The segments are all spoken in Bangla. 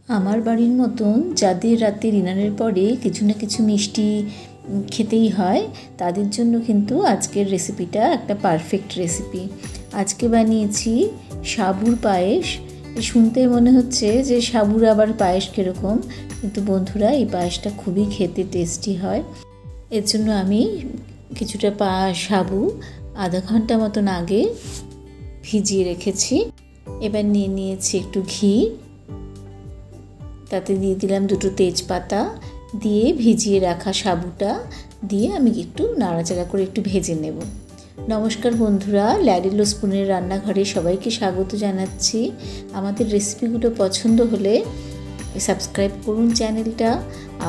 আমার বাড়ির মতন যাদের রাতে ডিনারের পরে কিছু না কিছু মিষ্টি খেতেই হয় তাদের জন্য কিন্তু আজকের রেসিপিটা একটা পারফেক্ট রেসিপি। আজকে বানিয়েছি সাবুর পায়েস। শুনতে মনে হচ্ছে যে সাবুর আবার পায়েস কীরকম, কিন্তু বন্ধুরা এই পায়েসটা খুবই খেতে টেস্টি হয়। এর জন্য আমি কিছুটা সাবু আধা ঘন্টা মতন আগে ভিজিয়ে রেখেছি। এবার নিয়ে নিয়েছি একটু ঘি, তাতে দিয়ে দিলাম দুটো তেজপাতা, দিয়ে ভিজিয়ে রাখা সাবুটা দিয়ে আমি একটু নাড়াচাড়া করে একটু ভেজে নেব। নমস্কার বন্ধুরা, ল্যাডিলো স্পুনের রান্নাঘরে সবাইকে স্বাগত জানাচ্ছি। আমাদের রেসিপিগুলো পছন্দ হলে সাবস্ক্রাইব করুন চ্যানেলটা,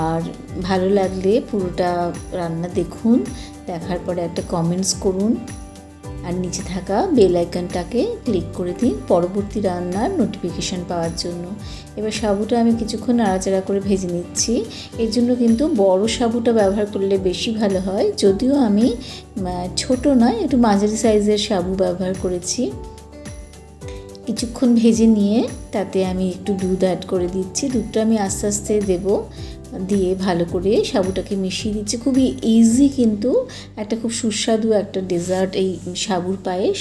আর ভালো লাগলে পুরোটা রান্না দেখুন, দেখার পরে একটা কমেন্টস করুন, আর নিচে থাকা বেল আইকনটাকে ক্লিক করে দিন পরবর্তী রান্নার নোটিফিকেশান পাওয়ার জন্য। এবার সাবুটা আমি কিছুক্ষণ নাড়াচাড়া করে ভেজে নিচ্ছি। এর জন্য কিন্তু বড় সাবুটা ব্যবহার করলে বেশি ভালো হয়, যদিও আমি ছোট নয় একটু মাঝারি সাইজের সাবু ব্যবহার করেছি। কিছুক্ষণ ভেজে নিয়ে তাতে আমি একটু দুধ অ্যাড করে দিচ্ছি। দুধটা আমি আস্তে আস্তে দেবো, দিয়ে ভালো করে সাবুটাকে মিশিয়ে দিচ্ছি। খুবই ইজি, কিন্তু একটা খুব সুস্বাদু একটা ডেজার্ট এই সাবুর পায়েস।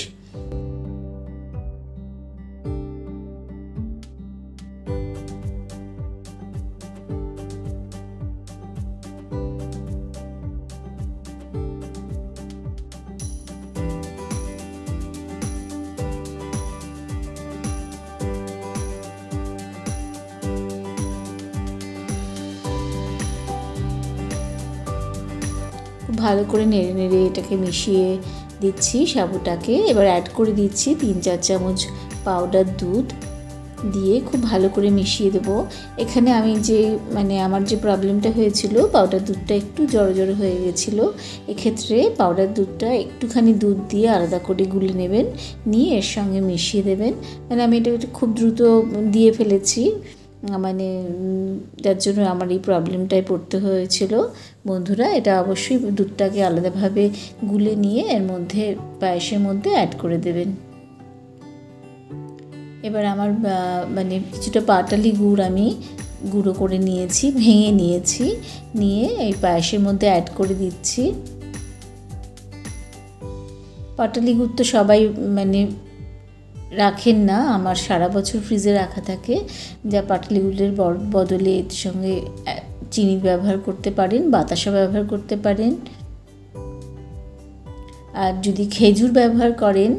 ভালো করে নেড়ে নেড়ে এটাকে মিশিয়ে দিচ্ছি সাবুটাকে। এবার অ্যাড করে দিচ্ছি 3-4 চামচ পাউডার দুধ, দিয়ে খুব ভালো করে মিশিয়ে দেবো। এখানে আমি যে আমার যে প্রবলেমটা হয়েছিল, পাউডার দুধটা একটু জড়ো জড়ো হয়ে গেছিলো। এক্ষেত্রে পাউডার দুধটা একটুখানি দুধ দিয়ে আলাদা করে গুলে নেবেন, নিয়ে এর সঙ্গে মিশিয়ে দেবেন। আমি এটা খুব দ্রুত দিয়ে ফেলেছি, যার জন্য আমার এই প্রবলেমটায় পড়তে হয়েছিল। বন্ধুরা, এটা অবশ্যই দুধটাকে আলাদাভাবে গুলে নিয়ে এর মধ্যে পায়েসের মধ্যে অ্যাড করে দেবেন। এবার আমার কিছুটা পাটালি গুড় আমি গুঁড়ো করে নিয়েছি, ভেঙে নিয়েছি, নিয়ে এই পায়েসের মধ্যে অ্যাড করে দিচ্ছি। পাটালি গুড় তো সবাই রাখেন না, আমার সারা বছর ফ্রিজে রাখা থাকে। যা পাটালি গুড়ের বদলে এর সঙ্গে চিনি ব্যবহার করতে পারেন, বাতাসা ব্যবহার করতে পারেন। আর যদি খেজুর ব্যবহার করেন,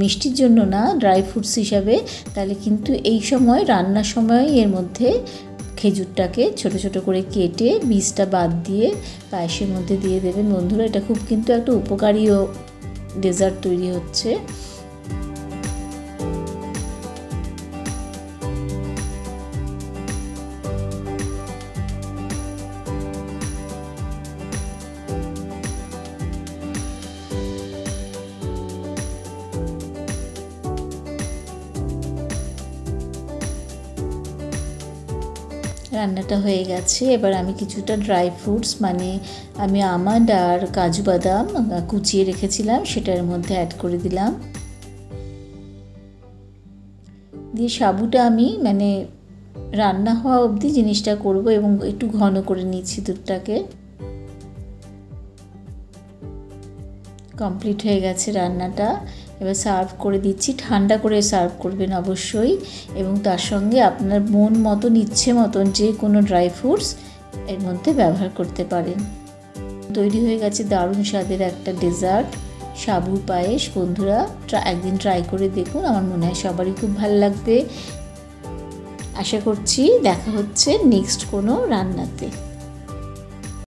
মিষ্টির জন্য না, ড্রাই ফ্রুটস হিসাবে, তাহলে কিন্তু এই সময় রান্নার সময় এর মধ্যে খেজুরটাকে ছোট ছোট করে কেটে বীজটা বাদ দিয়ে পায়েসের মধ্যে দিয়ে দেবেন। বন্ধুরা, এটা খুব কিন্তু একটা উপকারী ডেজার্ট তৈরি হচ্ছে। রান্নাটা হয়ে গেছে। এবার আমি কিছুটা ড্রাই ফ্রুটস আমি আমন্ড আর কাজু বাদাম কুচিয়ে রেখেছিলাম, সেটার মধ্যে অ্যাড করে দিলাম। দিয়ে সাবুটা আমি রান্না হওয়া অবধি জিনিসটা করব, এবং একটু ঘন করে নিচ্ছি দুধটাকে। কমপ্লিট হয়ে গেছে রান্নাটা। এবার সার্ভ করে দিচ্ছি। ঠান্ডা করে সার্ভ করবেন অবশ্যই, এবং তার সঙ্গে আপনার মন মতন ইচ্ছে মতন যে কোনো ড্রাই ফ্রুটস এর মধ্যে ব্যবহার করতে পারেন। তৈরি হয়ে গেছে দারুণ স্বাদের একটা ডেজার্ট সাবুর পায়েস। বন্ধুরা, একদিন ট্রাই করে দেখুন, আমার মনে হয় সবারই খুব ভালো লাগবে। আশা করছি দেখা হচ্ছে নেক্সট কোনো রান্নাতে।